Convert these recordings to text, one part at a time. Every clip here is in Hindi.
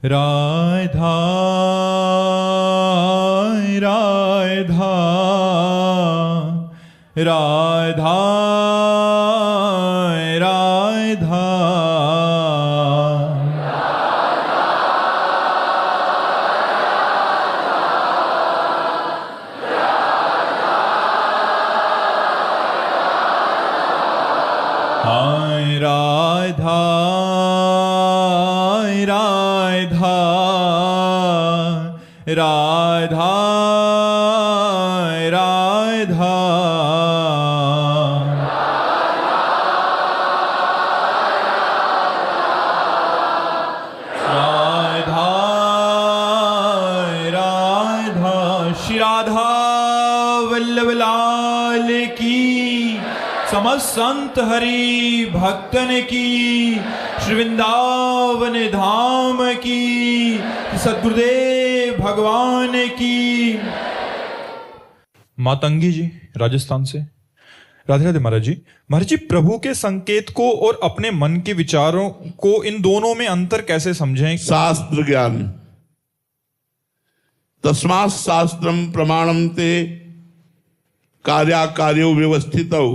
राधा राधा राधा राधा हाय राधा राधा राधा राधा राधा राधा। श्री राधा वल्लभ लाल की, समस्त संत हरि भक्तन की, श्री वृंदावन धाम की, सद्गुरुदेव भगवान की। मातंगी जी राजस्थान से। राधे राधे महाराज जी। महाराज जी, प्रभु के संकेत को और अपने मन के विचारों को, इन दोनों में अंतर कैसे समझें? शास्त्र ज्ञान। तस्मात् शास्त्रम प्रमाणम ते कार्याकार्यो व्यवस्थितौ।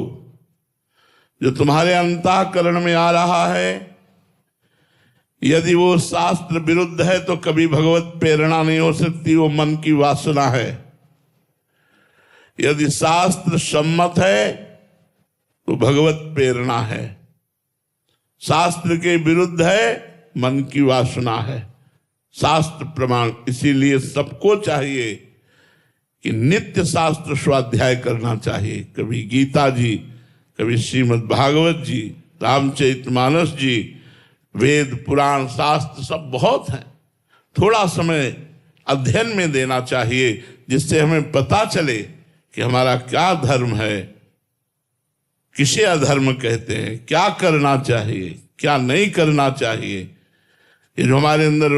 जो तुम्हारे अंतःकरण में आ रहा है, यदि वो शास्त्र विरुद्ध है तो कभी भगवत प्रेरणा नहीं हो सकती, वो मन की वासना है। यदि शास्त्र सम्मत है तो भगवत प्रेरणा है, शास्त्र के विरुद्ध है मन की वासना है। शास्त्र प्रमाण। इसीलिए सबको चाहिए कि नित्य शास्त्र स्वाध्याय करना चाहिए। कभी गीता जी, कभी श्रीमद् भागवत जी, रामचरितमानस जी, वेद पुराण शास्त्र सब बहुत हैं। थोड़ा समय अध्ययन में देना चाहिए, जिससे हमें पता चले कि हमारा क्या धर्म है, किसे अधर्म कहते हैं, क्या करना चाहिए, क्या नहीं करना चाहिए। ये जो हमारे अंदर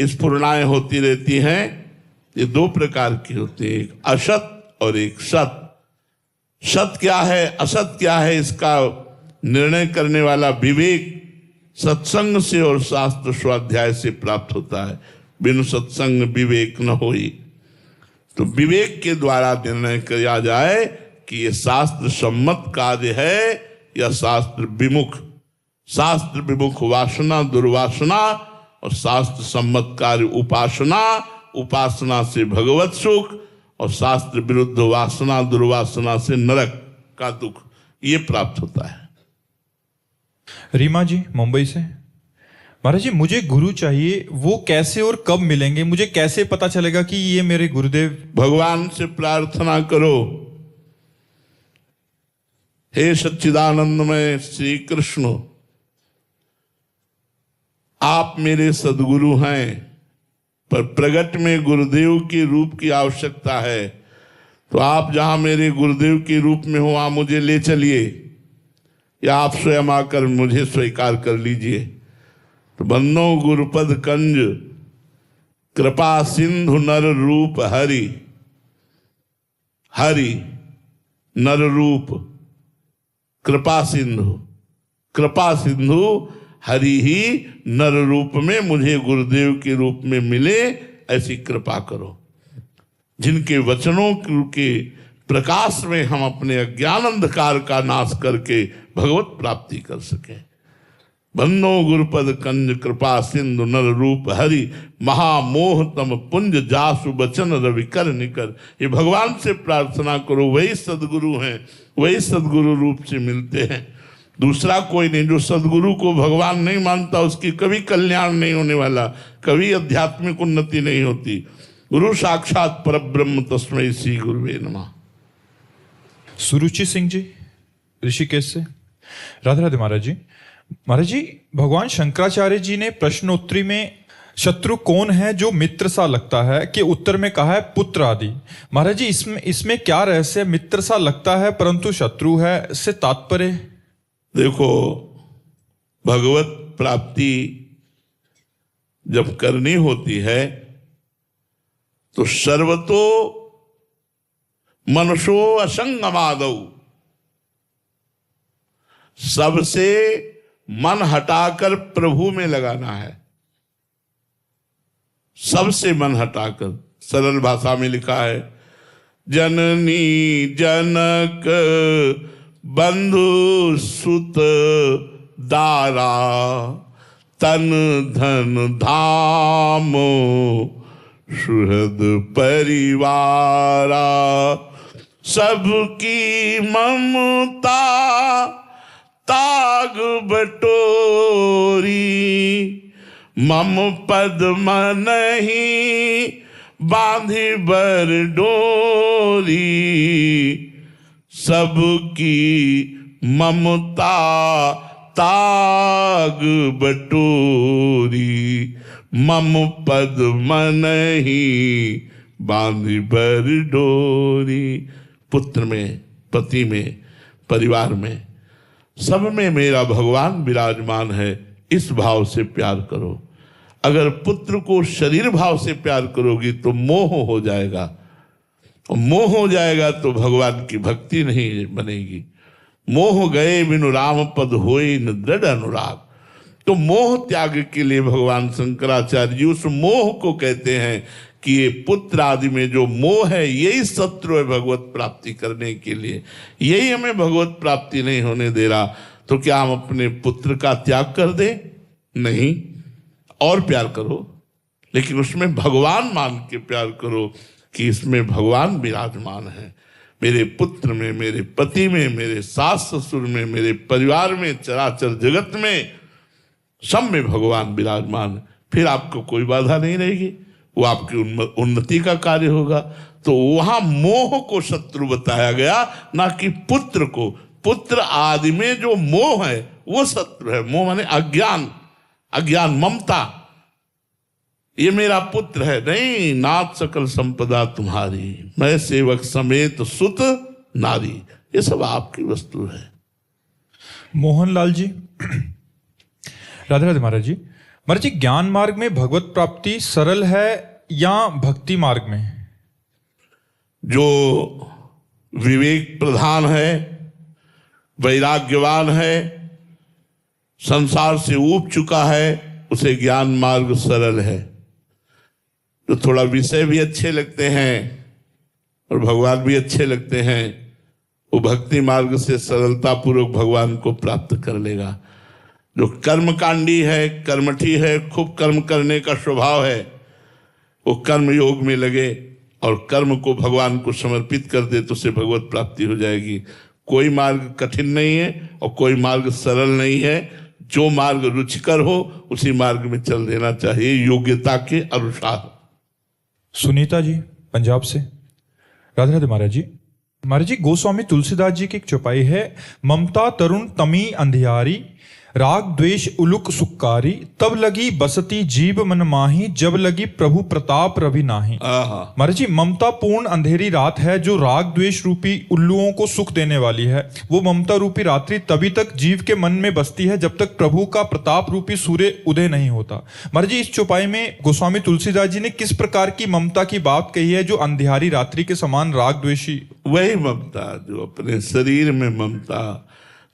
स्फुरणाएं होती रहती हैं, ये दो प्रकार की होती है, एक असत और एक सत। सत क्या है, असत क्या है, इसका निर्णय करने वाला विवेक सत्संग से और शास्त्र स्वाध्याय से प्राप्त होता है। बिनु सत्संग विवेक न होई। तो विवेक के द्वारा निर्णय किया जाए कि ये शास्त्र सम्मत कार्य है या शास्त्र विमुख। शास्त्र विमुख वासना दुर्वासना और शास्त्र सम्मत कार्य उपासना, उपासना से भगवत सुख और शास्त्र विरुद्ध वासना दुर्वासना से नरक का दुख, ये प्राप्त होता है। रीमा जी मुंबई से। महाराज जी, मुझे गुरु चाहिए, वो कैसे और कब मिलेंगे? मुझे कैसे पता चलेगा कि ये मेरे गुरुदेव? भगवान से प्रार्थना करो, हे सच्चिदानंदमय श्री कृष्ण, आप मेरे सदगुरु हैं, पर प्रगट में गुरुदेव के रूप की आवश्यकता है। तो आप जहां मेरे गुरुदेव के रूप में हो, वहां मुझे ले चलिए, या आप स्वयं आकर मुझे स्वीकार कर लीजिए। तो बंदो गुरुपद कंज कृपा सिंधु नर रूप हरि। हरि नर रूप, कृपा सिंधु, कृपा सिंधु हरि ही नर रूप में मुझे गुरुदेव के रूप में मिले, ऐसी कृपा करो। जिनके वचनों के प्रकाश में हम अपने अज्ञान अंधकार का नाश करके भगवत प्राप्ति कर सके। बन्नो गुरुपद कंज कृपा सिंधु नर रूप हरि, महामोह तम पुंज जासु बचन रवि कर निकर। ये भगवान से प्रार्थना करो, वही सदगुरु हैं, वही सदगुरु रूप से मिलते हैं, दूसरा कोई नहीं। जो सदगुरु को भगवान नहीं मानता, उसकी कभी कल्याण नहीं होने वाला, कभी आध्यात्मिक उन्नति नहीं होती। गुरु साक्षात परब्रह्म तस्मै श्री गुरुवे नमः। सुरुचि सिंह जी ऋषिकेश से। राधे राधे महाराज जी। महाराज जी, भगवान शंकराचार्य जी ने प्रश्नोत्तरी में शत्रु कौन है जो मित्र सा लगता है के उत्तर में कहा है पुत्र आदि। महाराज जी, इसमें क्या रहस्य? मित्र सा लगता है परंतु शत्रु है, से तात्पर्य? देखो, भगवत प्राप्ति जब करनी होती है तो सर्वतो मनुष्यो असंगमादौ, सबसे मन हटाकर प्रभु में लगाना है। सबसे मन हटाकर, सरल भाषा में लिखा है, जननी जनक बंधु सुत दारा, तन धन धाम सुहृद परिवारा, सबकी ममता ताग बटोरी, मम पद नहीं बांधी बर डोरी, सबकी ममता ताग बटोरी, मम पद नहीं बांधी बर डोरी। पुत्र में, पति में, परिवार में, सब में मेरा भगवान विराजमान है, इस भाव से प्यार करो। अगर पुत्र को शरीर भाव से प्यार करोगी तो मोह हो जाएगा, और मोह हो जाएगा तो भगवान की भक्ति नहीं बनेगी। मोह गए बिनु राम पद होए न दृढ़ अनुराग। तो मोह त्याग के लिए भगवान शंकराचार्य जी उस मोह को कहते हैं कि ये पुत्र आदि में जो मोह है यही शत्रु है भगवत प्राप्ति करने के लिए, यही हमें भगवत प्राप्ति नहीं होने दे रहा। तो क्या हम अपने पुत्र का त्याग कर दें? नहीं, और प्यार करो, लेकिन उसमें भगवान मान के प्यार करो कि इसमें भगवान विराजमान है। मेरे पुत्र में, मेरे पति में, मेरे सास ससुर में, मेरे परिवार में, चराचर जगत में, सब में भगवान विराजमान है। फिर आपको कोई बाधा नहीं रहेगी, वो आपकी उन्नति का कार्य होगा। तो वहां मोह को शत्रु बताया गया, ना कि पुत्र को। पुत्र आदि में जो मोह है वो शत्रु है। मोह माने अज्ञान, अज्ञान, ममता। ये मेरा पुत्र है, नहीं, नाथ सकल संपदा तुम्हारी, मैं सेवक समेत सुत नारी, ये सब आपकी वस्तु है। मोहनलाल जी, राधे राधे महाराज जी। महाराज जी, ज्ञान मार्ग में भगवत प्राप्ति सरल है या भक्ति मार्ग में? जो विवेक प्रधान है, वैराग्यवान है, संसार से ऊब चुका है, उसे ज्ञान मार्ग सरल है। जो थोड़ा विषय भी अच्छे लगते हैं और भगवान भी अच्छे लगते हैं, वो भक्ति मार्ग से सरलता पूर्वक भगवान को प्राप्त कर लेगा। जो कर्मकांडी है, कर्मठी है, खूब कर्म करने का स्वभाव है, वो कर्म योग में लगे और कर्म को भगवान को समर्पित कर दे तो उसे भगवत प्राप्ति हो जाएगी। कोई मार्ग कठिन नहीं है और कोई मार्ग सरल नहीं है। जो मार्ग रुचिकर हो उसी मार्ग में चल देना चाहिए, योग्यता के अनुसार। सुनीता जी, पंजाब से। राधे राधे महाराज जी। महाराज जी, गोस्वामी तुलसीदास जी की एक चौपाई है, ममता तरुण तमी अंधियारी, राग द्वेष उलुक सुक्कारी, तब लगी बसती जीव मन माही, जब लगी प्रभु प्रताप रवि नाही। महाराज जी, ममता पूर्ण अंधेरी रात है जो राग द्वेष रूपी उल्लुओं को सुख देने वाली है। वो ममता रूपी रात्रि तभी तक जीव के मन में बसती है जब तक प्रभु का प्रताप रूपी सूर्य उदय नहीं होता। महाराज जी, इस चौपाई में गोस्वामी तुलसीदास जी ने किस प्रकार की ममता की बात कही है जो अंधियारी रात्रि के समान राग द्वेषी? वही ममता जो अपने शरीर में ममता,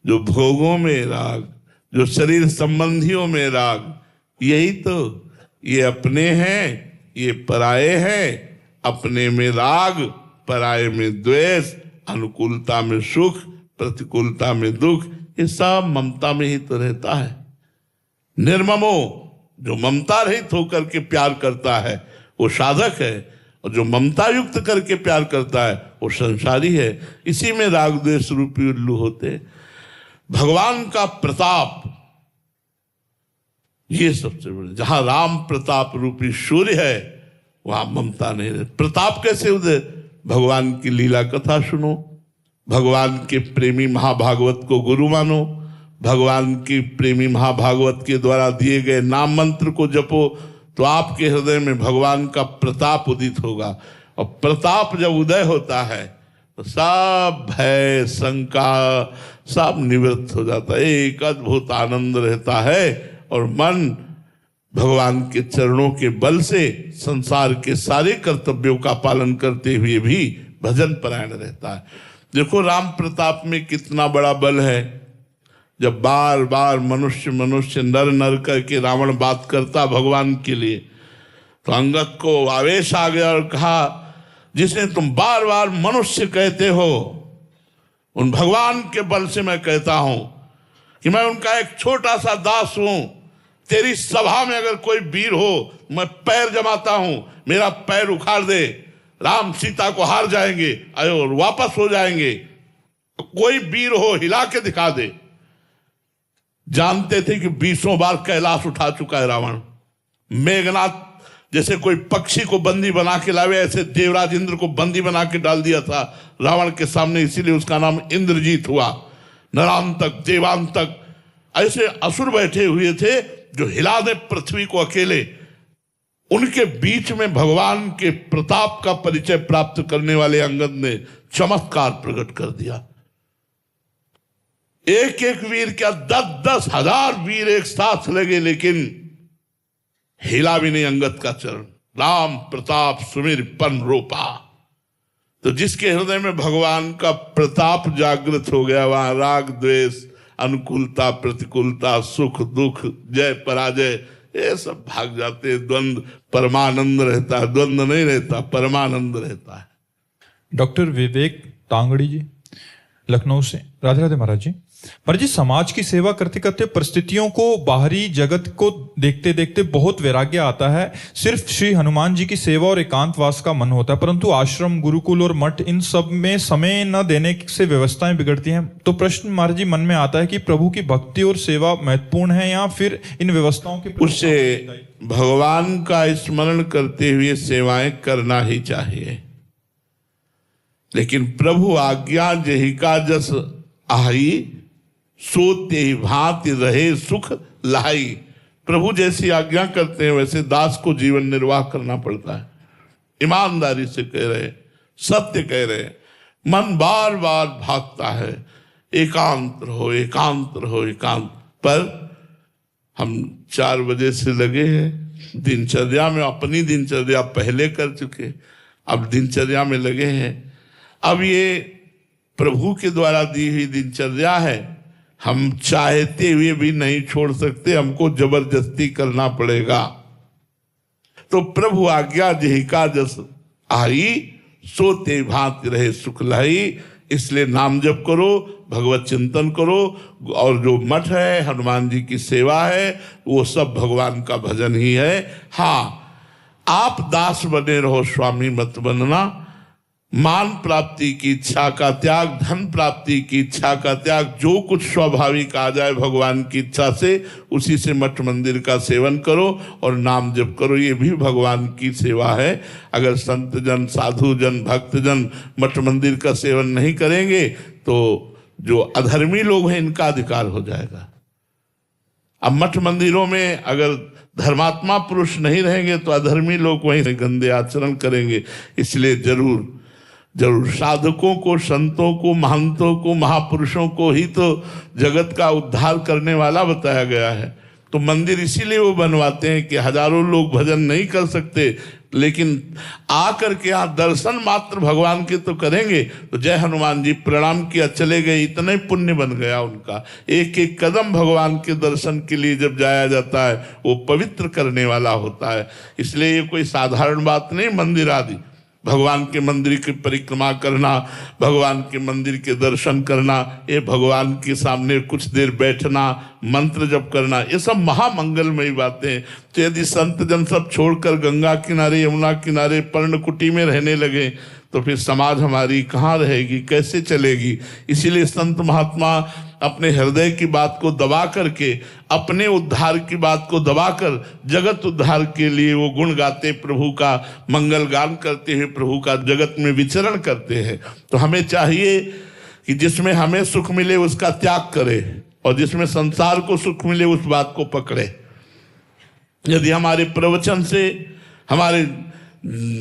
जो भोगों में राग, जो शरीर संबंधियों में राग, यही तो। ये अपने हैं, ये पराये हैं। अपने में राग, पराये में द्वेष, अनुकूलता में सुख, प्रतिकूलता में दुख, ये सब ममता में ही तो रहता है। निर्ममो, जो ममता रहित होकर के प्यार करता है वो साधक है, और जो ममता युक्त करके प्यार करता है वो संसारी है। इसी में राग द्वेष रूपी उल्लू होते। भगवान का प्रताप, ये सबसे बड़े। जहां राम प्रताप रूपी सूर्य है वहां ममता नहीं रहती। प्रताप कैसे उदय? भगवान की लीला कथा सुनो, भगवान के प्रेमी महाभागवत को गुरु मानो, भगवान की प्रेमी महाभागवत के द्वारा दिए गए नाम मंत्र को जपो, तो आपके हृदय में भगवान का प्रताप उदित होगा। और प्रताप जब उदय होता है तो सब भय, शंका सब निवृत्त हो जाता है। एक अद्भुत आनंद रहता है और मन भगवान के चरणों के बल से संसार के सारे कर्तव्यों का पालन करते हुए भी भजन परायण रहता है। देखो राम प्रताप में कितना बड़ा बल है। जब बार बार मनुष्य नर करके रावण बात करता भगवान के लिए, तो अंगद को आवेश आ गया और कहा, जिसे तुम बार बार मनुष्य कहते हो, उन भगवान के बल से मैं कहता हूं कि मैं उनका एक छोटा सा दास हूं। तेरी सभा में अगर कोई वीर हो, मैं पैर जमाता हूं, मेरा पैर उखाड़ दे, राम सीता को हार जाएंगे और वापस हो जाएंगे। कोई वीर हो, हिला के दिखा दे। जानते थे कि 20 बार कैलाश उठा चुका है रावण। मेघनाथ जैसे कोई पक्षी को बंदी बना के लावे, ऐसे देवराज इंद्र को बंदी बना के डाल दिया था रावण के सामने, इसीलिए उसका नाम इंद्रजीत हुआ। नरांतक, देवांतक ऐसे असुर बैठे हुए थे जो हिला दे पृथ्वी को अकेले। उनके बीच में भगवान के प्रताप का परिचय प्राप्त करने वाले अंगद ने चमत्कार प्रकट कर दिया। एक एक वीर क्या 10-10 हजार वीर एक साथ लगे, लेकिन हिला भी नहीं अंगद का चरण। राम प्रताप सुमिर पन रोपा। तो जिसके हृदय में भगवान का प्रताप जागृत हो गया, वहां राग द्वेष, अनुकूलता प्रतिकूलता, सुख दुख, जय पराजय, ये सब भाग जाते। द्वंद्व परमानंद रहता है, द्वंद्व नहीं रहता, परमानंद रहता है। डॉक्टर विवेक तांगड़ी जी लखनऊ से। राधे राधे महाराज जी। पर जी, समाज की सेवा करते करते परिस्थितियों को, बाहरी जगत को देखते देखते बहुत वैराग्य आता है। सिर्फ श्री हनुमान जी की सेवा और एकांतवास का मन होता है, परंतु आश्रम, गुरुकुल और मठ, इन सब में समय न देने से व्यवस्थाएं बिगड़ती हैं। तो प्रश्न महाराज जी मन में आता है कि प्रभु की भक्ति और सेवा महत्वपूर्ण है या फिर इन व्यवस्थाओं के उससे भगवान का स्मरण करते हुए सेवाएं करना ही चाहिए। लेकिन प्रभु आज्ञा जहिका जस आई, सोते ही भांति रहे सुख लाई। प्रभु जैसी आज्ञा करते हैं वैसे दास को जीवन निर्वाह करना पड़ता है। ईमानदारी से कह रहे, सत्य कह रहे। मन बार बार भागता है, एकांत रहो, एकांत रहो, एकांत। पर हम 4 बजे से लगे हैं दिनचर्या में, अपनी दिनचर्या पहले कर चुके, अब दिनचर्या में लगे हैं। अब ये प्रभु के द्वारा दी हुई दिनचर्या है, हम चाहते हुए भी नहीं छोड़ सकते, हमको जबरदस्ती करना पड़ेगा। तो प्रभु आज्ञा जहिका जस आई, सोते भांति रहे सुख लाई। इसलिए नाम जप करो, भगवत चिंतन करो, और जो मठ है, हनुमान जी की सेवा है, वो सब भगवान का भजन ही है। हाँ, आप दास बने रहो, स्वामी मत बनना। मान प्राप्ति की इच्छा का त्याग, धन प्राप्ति की इच्छा का त्याग, जो कुछ स्वाभाविक आ जाए भगवान की इच्छा से, उसी से मठ मंदिर का सेवन करो और नाम जप करो। ये भी भगवान की सेवा है। अगर संत जन, साधु जन, भक्त जन मठ मंदिर का सेवन नहीं करेंगे तो जो अधर्मी लोग हैं इनका अधिकार हो जाएगा। अब मठ मंदिरों में अगर धर्मात्मा पुरुष नहीं रहेंगे तो अधर्मी लोग वहीं गंदे आचरण करेंगे। इसलिए जरूर साधकों को, संतों को, महंतों को, महापुरुषों को ही तो जगत का उद्धार करने वाला बताया गया है। तो मंदिर इसीलिए वो बनवाते हैं कि हजारों लोग भजन नहीं कर सकते, लेकिन आकर के यहाँ दर्शन मात्र भगवान के तो करेंगे। तो जय हनुमान जी, प्रणाम किया, चले गए, इतने पुण्य बन गया उनका। एक एक कदम भगवान के दर्शन के लिए जब जाया जाता है, वो पवित्र करने वाला होता है। इसलिए ये कोई साधारण बात नहीं। मंदिर आदि, भगवान के मंदिर की परिक्रमा करना, भगवान के मंदिर के दर्शन करना, ये भगवान के सामने कुछ देर बैठना, मंत्र जप करना, ये सब महामंगलमयी बातें। तो यदि संत जन सब छोड़कर गंगा किनारे, यमुना किनारे, पर्णकुटी में रहने लगे तो फिर समाज हमारी कहाँ रहेगी, कैसे चलेगी। इसीलिए संत महात्मा अपने हृदय की बात को दबा करके, अपने उद्धार की बात को दबाकर जगत उद्धार के लिए वो गुण गाते, प्रभु का मंगल गान करते हुए प्रभु का जगत में विचरण करते हैं। तो हमें चाहिए कि जिसमें हमें सुख मिले उसका त्याग करे, और जिसमें संसार को सुख मिले उस बात को पकड़े। यदि हमारे प्रवचन से, हमारे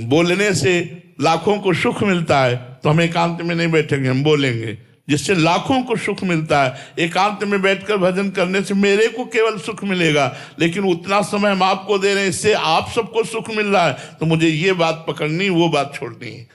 बोलने से लाखों को सुख मिलता है तो हम एकांत में नहीं बैठेंगे, हम बोलेंगे। जिससे लाखों को सुख मिलता है, एकांत में बैठकर भजन करने से मेरे को केवल सुख मिलेगा, लेकिन उतना समय हम आपको दे रहे हैं, इससे आप सबको सुख मिल रहा है, तो मुझे ये बात पकड़नी, वो बात छोड़नी है।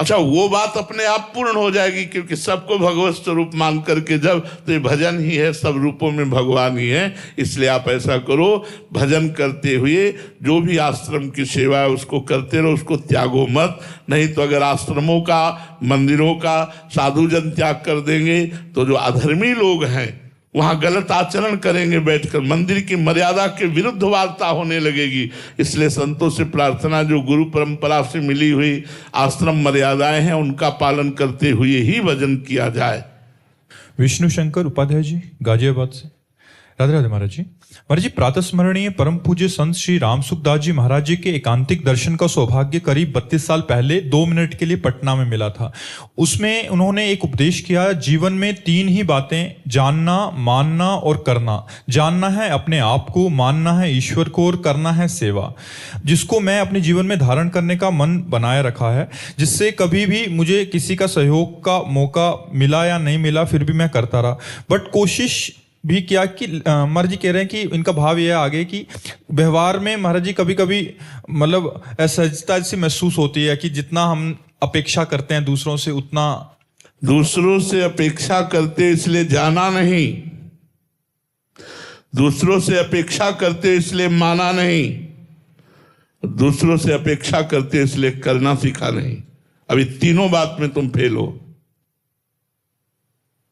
अच्छा, वो बात अपने आप पूर्ण हो जाएगी, क्योंकि सबको भगवत स्वरूप मान करके जब, तो ये भजन ही है, सब रूपों में भगवान ही है। इसलिए आप ऐसा करो, भजन करते हुए जो भी आश्रम की सेवा है उसको करते रहो, उसको त्यागो मत। नहीं तो अगर आश्रमों का, मंदिरों का साधुजन त्याग कर देंगे तो जो अधर्मी लोग हैं वहां गलत आचरण करेंगे, बैठकर मंदिर की मर्यादा के विरुद्ध वार्ता होने लगेगी। इसलिए संतों से प्रार्थना, जो गुरु परंपरा से मिली हुई आश्रम मर्यादाएं हैं उनका पालन करते हुए ही भजन किया जाए। विष्णु शंकर उपाध्याय जी, गाजियाबाद से। राधे राधे महाराज जी। महाराज जी, प्रातः स्मरणीय परम पूज्य संत श्री राम सुखदास जी महाराज जी के एकांतिक दर्शन का सौभाग्य करीब 32 साल पहले 2 मिनट के लिए पटना में मिला था। उसमें उन्होंने एक उपदेश किया, जीवन में 3 ही बातें, जानना, मानना और करना। जानना है अपने आप को, मानना है ईश्वर को और करना है सेवा, जिसको मैं अपने जीवन में धारण करने का मन बनाए रखा है। जिससे कभी भी मुझे किसी का सहयोग का मौका मिला या नहीं मिला, फिर भी मैं करता रहा। बट कोशिश भी किया कि महाराज जी कह रहे हैं कि इनका भाव यह आगे कि व्यवहार में महाराज जी कभी कभी मतलब असहजता से महसूस होती है कि जितना हम अपेक्षा करते हैं दूसरों से, उतना दूसरों से अपेक्षा करते इसलिए जाना नहीं, दूसरों से अपेक्षा करते इसलिए माना नहीं, दूसरों से अपेक्षा करते इसलिए करना सीखा नहीं। अभी तीनों बात में तुम फेल हो।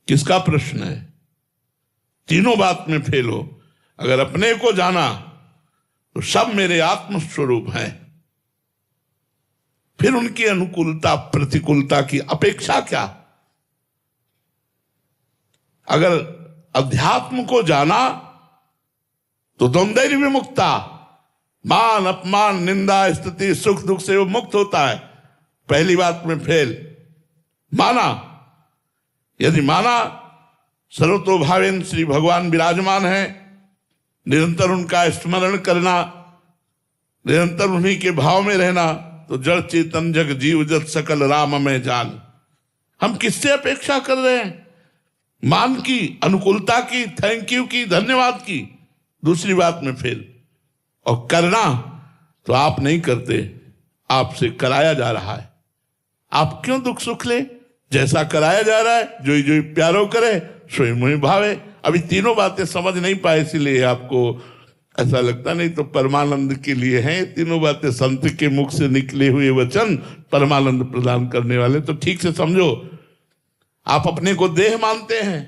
किसका प्रश्न है? तीनों बात में फेल हो। अगर अपने को जाना तो सब मेरे आत्म स्वरूप हैं, फिर उनकी अनुकूलता प्रतिकूलता की अपेक्षा क्या? अगर अध्यात्म को जाना तो द्वंद्व विमुक्ता, मान अपमान निंदा स्तुति सुख दुख से वो मुक्त होता है। पहली बात में फेल। माना, यदि माना सर्वतोभावेन श्री भगवान विराजमान है, निरंतर उनका स्मरण करना, निरंतर उन्हीं के भाव में रहना, तो जड़ चेतन जग जीव जत सकल राम में जान। हम किससे अपेक्षा कर रहे हैं? मान की, अनुकूलता की, थैंक यू की, धन्यवाद की। दूसरी बात में फेल। और करना तो आप नहीं करते, आपसे कराया जा रहा है। आप क्यों दुख सुख ले? जैसा कराया जा रहा है, जो ही प्यारो करे स्वयं मुहि भावे। अभी तीनों बातें समझ नहीं पाए, इसीलिए आपको ऐसा लगता। नहीं तो परमानंद के लिए हैं तीनों बातें, संत के मुख से निकले हुए वचन परमानंद प्रदान करने वाले। तो ठीक से समझो। आप अपने को देह मानते हैं,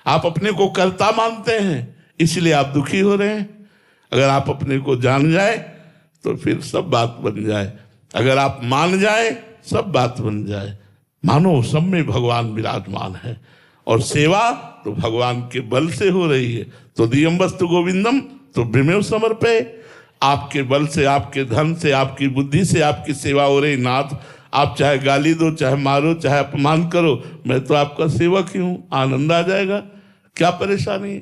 आप अपने को कर्ता मानते हैं, इसलिए आप दुखी हो रहे हैं। अगर आप अपने को जान जाए तो फिर सब बात बन जाए। अगर आप मान जाए सब बात बन जाए। मानो सब में भगवान विराजमान है, और सेवा तो भगवान के बल से हो रही है। तो दियम वस्तु गोविंदम तो विमेव समर्पे। आपके बल से, आपके धन से, आपकी बुद्धि से आपकी सेवा हो रही। नाथ, आप चाहे गाली दो, चाहे मारो, चाहे अपमान करो, मैं तो आपका सेवक ही हूं। आनंद आ जाएगा, क्या परेशानी?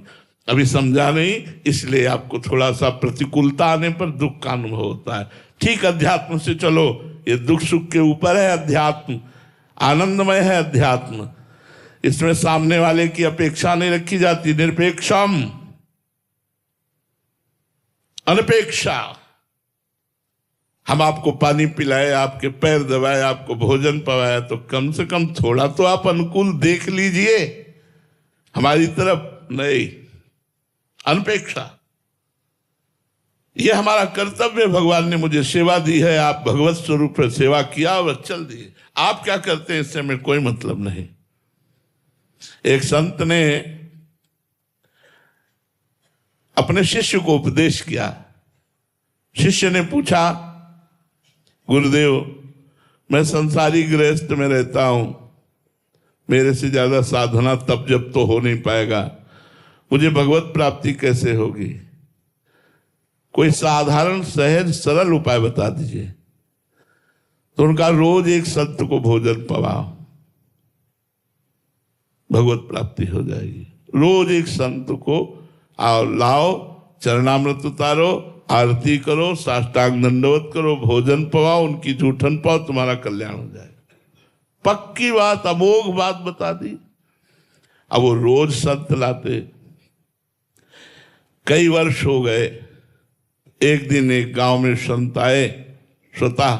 अभी समझा नहीं, इसलिए आपको थोड़ा सा प्रतिकूलता आने पर दुख का अनुभव होता है। ठीक अध्यात्म से चलो। ये दुख सुख के ऊपर है अध्यात्म, आनंदमय है अध्यात्म। इसमें सामने वाले की अपेक्षा नहीं रखी जाती। निरपेक्षम, अनपेक्षा। हम आपको पानी पिलाए, आपके पैर दबाए, आपको भोजन पवाया, तो कम से कम थोड़ा तो आप अनुकूल देख लीजिए हमारी तरफ। नहीं, अनपेक्षा। यह हमारा कर्तव्य। भगवान ने मुझे सेवा दी है, आप भगवत स्वरूप में सेवा किया और चल दिए। आप क्या करते हैं इससे हमें कोई मतलब नहीं। एक संत ने अपने शिष्य को उपदेश किया। शिष्य ने पूछा, गुरुदेव, मैं संसारी गृहस्थ में रहता हूं, मेरे से ज्यादा साधना तप जब तो हो नहीं पाएगा, मुझे भगवत प्राप्ति कैसे होगी? कोई साधारण सहज सरल उपाय बता दीजिए। तो उनका, रोज एक संत को भोजन पवाओ, भगवत प्राप्ति हो जाएगी। रोज एक संत को आओ, लाओ, चरणामृत उतारो, आरती करो, साष्टांग दंडवत करो, भोजन पवाओ, उनकी जूठन पाओ, तुम्हारा कल्याण हो जाएगा। पक्की बात, अमोघ बात बता दी। अब वो रोज संत लाते। कई वर्ष हो गए। एक दिन एक गांव में संत आए स्वतः,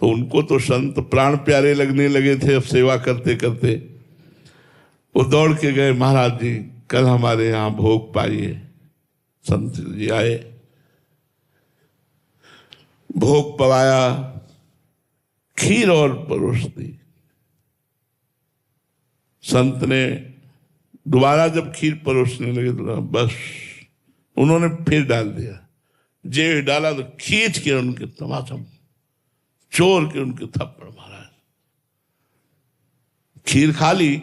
तो उनको तो संत प्राण प्यारे लगने लगे थे। अब सेवा करते करते वो दौड़ के गए, महाराज जी कल हमारे यहाँ भोग पाइए। संत जी आए, भोग पवाया, खीर और परोस दी। संत ने दोबारा जब खीर परोसने लगे तो बस उन्होंने फिर डाल दिया। जे डाला तो खींच के उनके तमाचा चोर के उनके थप्पड़ मारा। खीर खा ली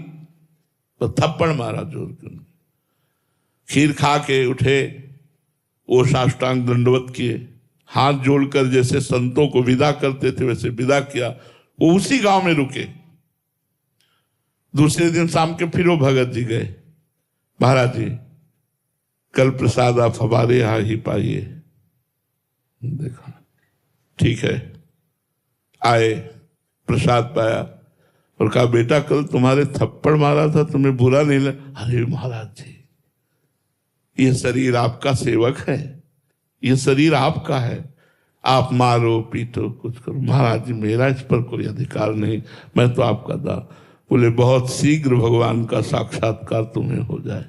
तो थप्पड़ मारा जोर के उनके। खीर खा के उठे, वो साष्टांग दंडवत किए, हाथ जोड़कर जैसे संतों को विदा करते थे वैसे विदा किया। वो उसी गांव में रुके। दूसरे दिन शाम के फिर वो भगत जी गए, महाराज जी कल प्रसाद आप हमारे यहां ही पाइए। देखा ठीक है, आए, प्रसाद पाया और कहा बेटा कल तुम्हारे थप्पड़ मारा था, तुम्हें बुरा नहीं लगा? अरे महाराज जी ये शरीर आपका सेवक है, ये शरीर आपका है, आप मारो पीटो कुछ करो। महाराज जी मेरा इस पर कोई अधिकार नहीं, मैं तो आपका दास। बोले बहुत शीघ्र भगवान का साक्षात्कार तुम्हें हो जाए,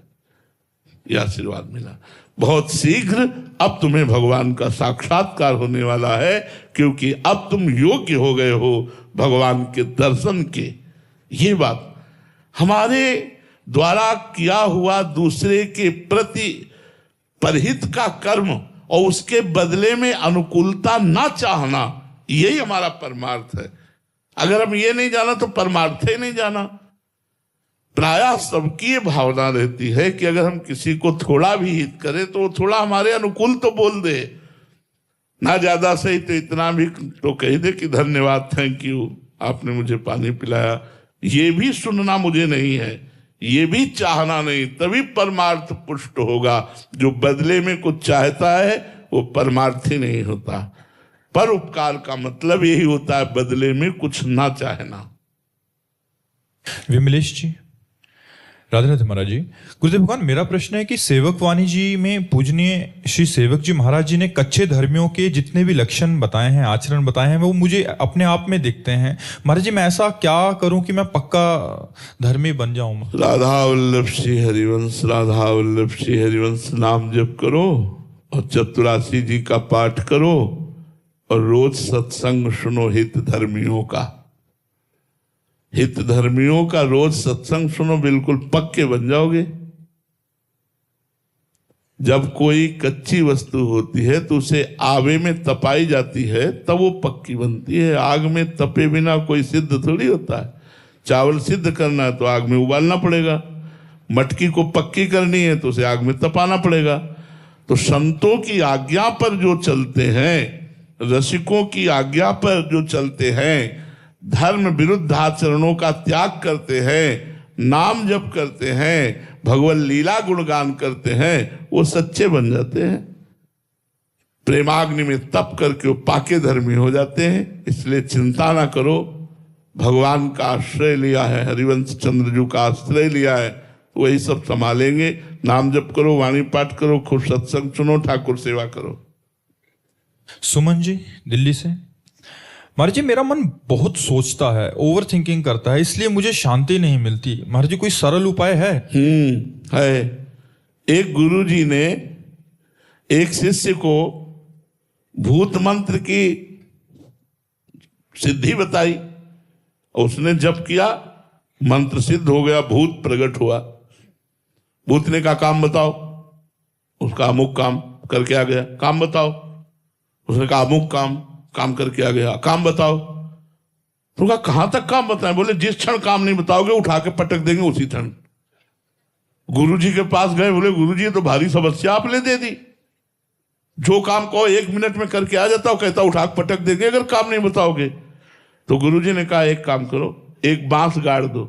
यह आशीर्वाद मिला। बहुत शीघ्र अब तुम्हें भगवान का साक्षात्कार होने वाला है, क्योंकि अब तुम योग्य हो गए हो भगवान के दर्शन के। ये बात हमारे द्वारा किया हुआ दूसरे के प्रति परहित का कर्म और उसके बदले में अनुकूलता ना चाहना, यही हमारा परमार्थ है। अगर हम ये नहीं जाना तो परमार्थ ही नहीं जाना। प्रायः सबकी ये भावना रहती है कि अगर हम किसी को थोड़ा भी हित करें तो वो थोड़ा हमारे अनुकूल तो बोल दे, ना ज्यादा सही तो इतना भी तो कह दे कि धन्यवाद, थैंक यू, आपने मुझे पानी पिलाया। ये भी सुनना मुझे नहीं है, ये भी चाहना नहीं, तभी परमार्थ पुष्ट होगा। जो बदले में कुछ चाहता है वो परमार्थी नहीं होता। पर उपकार का मतलब यही होता है बदले में कुछ ना चाहना। विमलेश जी, राधे राधे महाराज जी। गुरुदेव भगवान, मेरा प्रश्न है कि सेवक वाणी जी में पूजनीय श्री सेवक जी महाराज जी ने कच्चे धर्मियों के जितने भी लक्षण बताए हैं, आचरण बताए हैं, वो मुझे अपने आप में दिखते हैं। महाराज जी मैं ऐसा क्या करूं कि मैं पक्का धर्मी बन जाऊं? राधा वल्लभ श्री हरिवंश, राधा वल्लभ श्री हरिवंश नाम जप करो और चतुरासी जी का पाठ करो और रोज सत्संग सुनो हित धर्मियों का। हित धर्मियों का रोज सत्संग सुनो, बिल्कुल पक्के बन जाओगे। जब कोई कच्ची वस्तु होती है तो उसे आवे में तपाई जाती है तब वो पक्की बनती है। आग में तपे बिना कोई सिद्ध थोड़ी होता है। चावल सिद्ध करना है तो आग में उबालना पड़ेगा, मटकी को पक्की करनी है तो उसे आग में तपाना पड़ेगा। तो संतों की आज्ञा पर जो चलते हैं, रसिकों की आज्ञा पर जो चलते हैं, धर्म विरुद्ध आचरणों का त्याग करते हैं, नाम जप करते हैं, भगवत लीला गुणगान करते हैं, वो सच्चे बन जाते हैं। प्रेमाग्नि में तप करके वो पाके धर्मी हो जाते हैं। इसलिए चिंता ना करो, भगवान का आश्रय लिया है, हरिवंश चंद्रजू का आश्रय लिया है, वही सब संभालेंगे। नाम जप करो, वाणी पाठ करो, खूब सत्संग सुनो, ठाकुर सेवा करो। सुमन जी दिल्ली से, महाराज जी मेरा मन बहुत सोचता है, ओवर थिंकिंग करता है, इसलिए मुझे शांति नहीं मिलती। महाराज जी कोई सरल उपाय है? है। एक गुरु जी ने एक शिष्य को भूत मंत्र की सिद्धि बताई, उसने जप किया, मंत्र सिद्ध हो गया, भूत प्रकट हुआ। भूत ने कहा काम बताओ, उसका अमुक काम करके आ गया। काम बताओ, उसने कहा अमुक काम करके आ गया। काम बताओ, तो कहा कहां तक काम बताएं? बोले जिस क्षण काम नहीं बताओगे उठा के पटक देंगे उसी क्षण। गुरुजी के पास गए, बोले गुरुजी तो भारी समस्या आपने दे दी, जो काम कहो 1 मिनट में करके आ जाता हूं, कहता उठा के पटक देंगे अगर काम नहीं बताओगे। तो गुरुजी ने कहा एक काम करो, एक बांस गाड़ दो,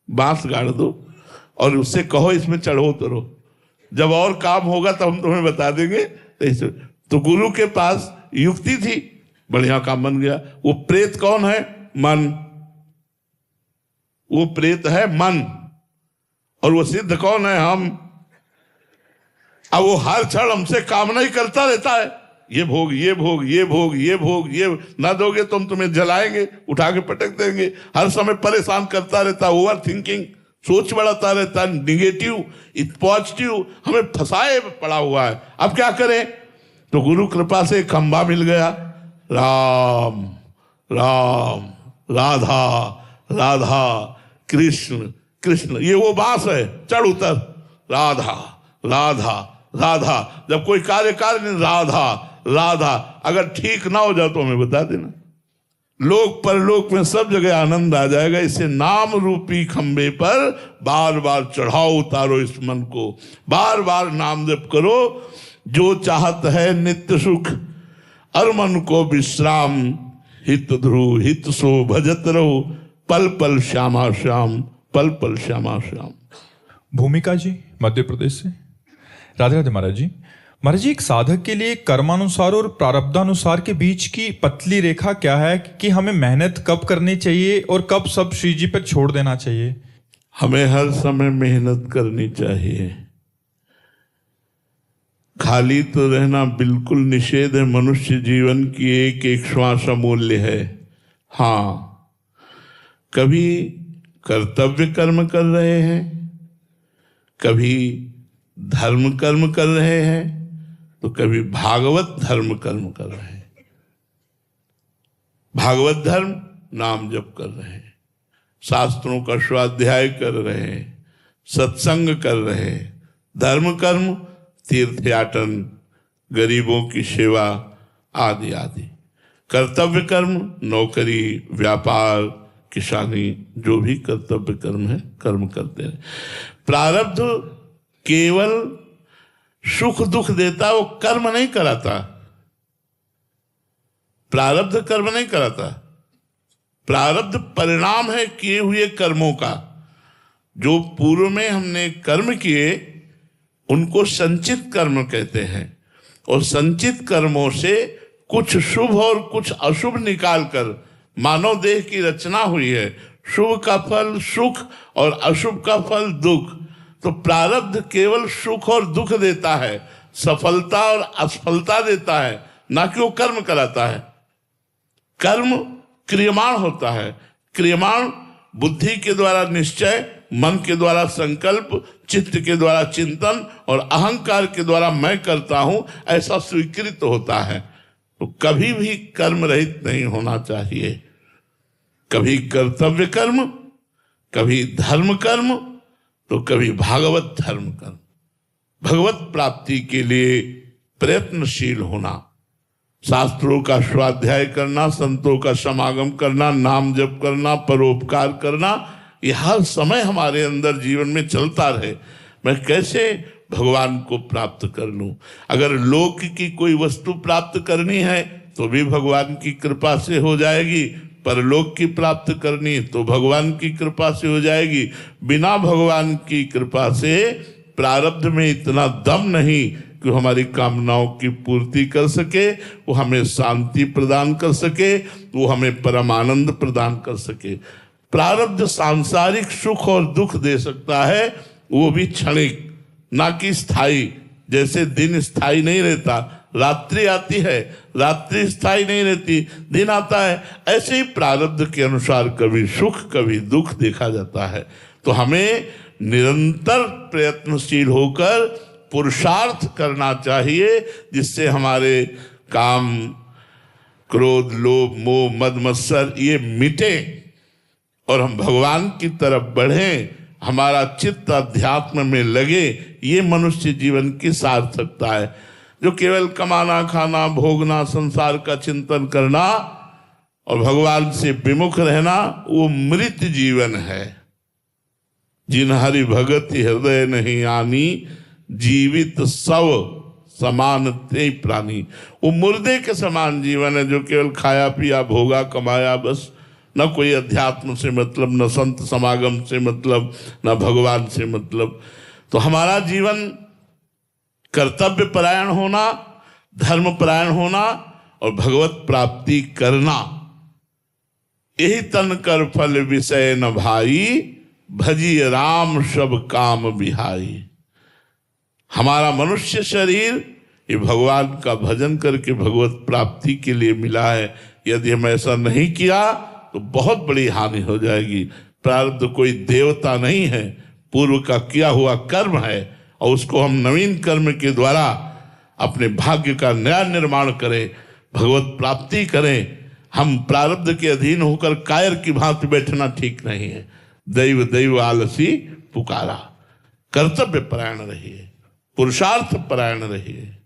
बांस गाड़ दो और उससे कहो इसमें चढ़ो उतरो, जब और काम होगा तब हम तुम्हें बता देंगे। तो गुरु के पास युक्ति थी, बढ़िया काम बन गया। वो प्रेत कौन है? मन। वो प्रेत है मन, और वो सिद्ध कौन है? हम। अब वो हर क्षण हमसे कामना ही करता रहता है, ये भोग, ये भोग, ये भोग, ये भोग, ये ना दोगे तो हम तुम्हें जलाएंगे, उठा के पटक देंगे। हर समय परेशान करता रहता, ओवर थिंकिंग, सोच बढ़ाता रहता, निगेटिव पॉजिटिव हमें फंसाए पड़ा हुआ है। अब क्या करें? तो गुरु कृपा से खंबा मिल गया, राम राम, राधा राधा, कृष्ण कृष्ण, ये वो बांस है, चढ़ उतर, राधा राधा राधा। जब कोई कार्य नहीं, राधा राधा। अगर ठीक ना हो जाए तो हमें बता देना, लोक परलोक में सब जगह आनंद आ जाएगा। इसे नाम रूपी खंबे पर बार बार चढ़ाओ, उतारो इस मन को, बार बार नाम जप करो। जो चाहत है नित्य सुख, और मन को विश्राम, हित ध्रुव हित सो भजत रहो, पल पल श्यामा श्याम, पल पल श्यामा श्याम। भूमिका जी मध्य प्रदेश से। राधे राधे महाराज जी। महाराज जी, एक साधक के लिए कर्मानुसार और प्रारब्धानुसार के बीच की पतली रेखा क्या है कि हमें मेहनत कब करनी चाहिए और कब सब श्री जी पर छोड़ देना चाहिए? हमें हर समय मेहनत करनी चाहिए, खाली तो रहना बिल्कुल निषेध है। मनुष्य जीवन की एक एक श्वास अमूल्य है। हाँ, कभी कर्तव्य कर्म कर रहे हैं, कभी धर्म कर्म कर रहे हैं, तो कभी भागवत धर्म कर्म कर रहे हैं। भागवत धर्म नाम जप कर रहे हैं, शास्त्रों का स्वाध्याय कर रहे हैं, सत्संग कर रहे हैं। धर्म कर्म तीर्थयाटन, गरीबों की सेवा आदि आदि। कर्तव्य कर्म नौकरी, व्यापार, किसानी, जो भी कर्तव्य कर्म है कर्म करते हैं। प्रारब्ध केवल सुख दुख देता, वो कर्म नहीं कराता। प्रारब्ध कर्म नहीं कराता, प्रारब्ध परिणाम है किए हुए कर्मों का। जो पूर्व में हमने कर्म किए उनको संचित कर्म कहते हैं, और संचित कर्मों से कुछ शुभ और कुछ अशुभ निकालकर मानव देह की रचना हुई है। शुभ का फल सुख और अशुभ का फल दुख। तो प्रारब्ध केवल सुख और दुख देता है, सफलता और असफलता देता है, ना कि वो कर्म कराता है। कर्म क्रियमाण होता है, क्रियमाण बुद्धि के द्वारा निश्चय, मन के द्वारा संकल्प, चित्त के द्वारा चिंतन और अहंकार के द्वारा मैं करता हूं ऐसा स्वीकृत होता है। तो कभी भी कर्म रहित नहीं होना चाहिए। कभी कर्तव्य कर्म, कभी धर्म कर्म, तो कभी भागवत धर्म कर्म। भगवत प्राप्ति के लिए प्रयत्नशील होना, शास्त्रों का स्वाध्याय करना, संतों का समागम करना, नाम जप करना, परोपकार करना, ये हर समय हमारे अंदर जीवन में चलता रहे। मैं कैसे भगवान को प्राप्त कर लूं? अगर लोक की कोई वस्तु प्राप्त करनी है तो भी भगवान की कृपा से हो जाएगी, परलोक की प्राप्त करनी तो भगवान की कृपा से हो जाएगी। बिना भगवान की कृपा से प्रारब्ध में इतना दम नहीं कि हमारी कामनाओं की पूर्ति कर सके, वो हमें शांति प्रदान कर सके, वो हमें परमानंद प्रदान कर सके। प्रारब्ध सांसारिक सुख और दुख दे सकता है, वो भी क्षणिक, ना कि स्थायी। जैसे दिन स्थायी नहीं रहता, रात्रि आती है, रात्रि स्थायी नहीं रहती, दिन आता है, ऐसे ही प्रारब्ध के अनुसार कभी सुख कभी दुख देखा जाता है। तो हमें निरंतर प्रयत्नशील होकर पुरुषार्थ करना चाहिए, जिससे हमारे काम, क्रोध, लोभ, मोह, मद, मत्सर ये मिटे और हम भगवान की तरफ बढ़ें, हमारा चित्त अध्यात्म में लगे। ये मनुष्य जीवन की सार्थकता है। जो केवल कमाना, खाना, भोगना, संसार का चिंतन करना और भगवान से विमुख रहना, वो मृत जीवन है। जिन हरि भगति हृदय नहीं आनी, जीवित सव समान ते प्राणी। वो मुर्दे के समान जीवन है, जो केवल खाया पिया, भोगा, कमाया, बस। न कोई अध्यात्म से मतलब, न संत समागम से मतलब, न भगवान से मतलब। तो हमारा जीवन कर्तव्य परायण होना, धर्म परायण होना और भगवत प्राप्ति करना, यही तन कर फल विषय न भाई, भजी राम सब काम बिहाई। हमारा मनुष्य शरीर ये भगवान का भजन करके भगवत प्राप्ति के लिए मिला है। यदि हम ऐसा नहीं किया तो बहुत बड़ी हानि हो जाएगी। प्रारब्ध कोई देवता नहीं है, पूर्व का किया हुआ कर्म है और उसको हम नवीन कर्म के द्वारा अपने भाग्य का नया निर्माण करें, भगवत प्राप्ति करें। हम प्रारब्ध के अधीन होकर कायर की भांति बैठना ठीक नहीं है। दैव दैव आलसी पुकारा। कर्तव्य परायण रहिए, पुरुषार्थ परायण रहिए।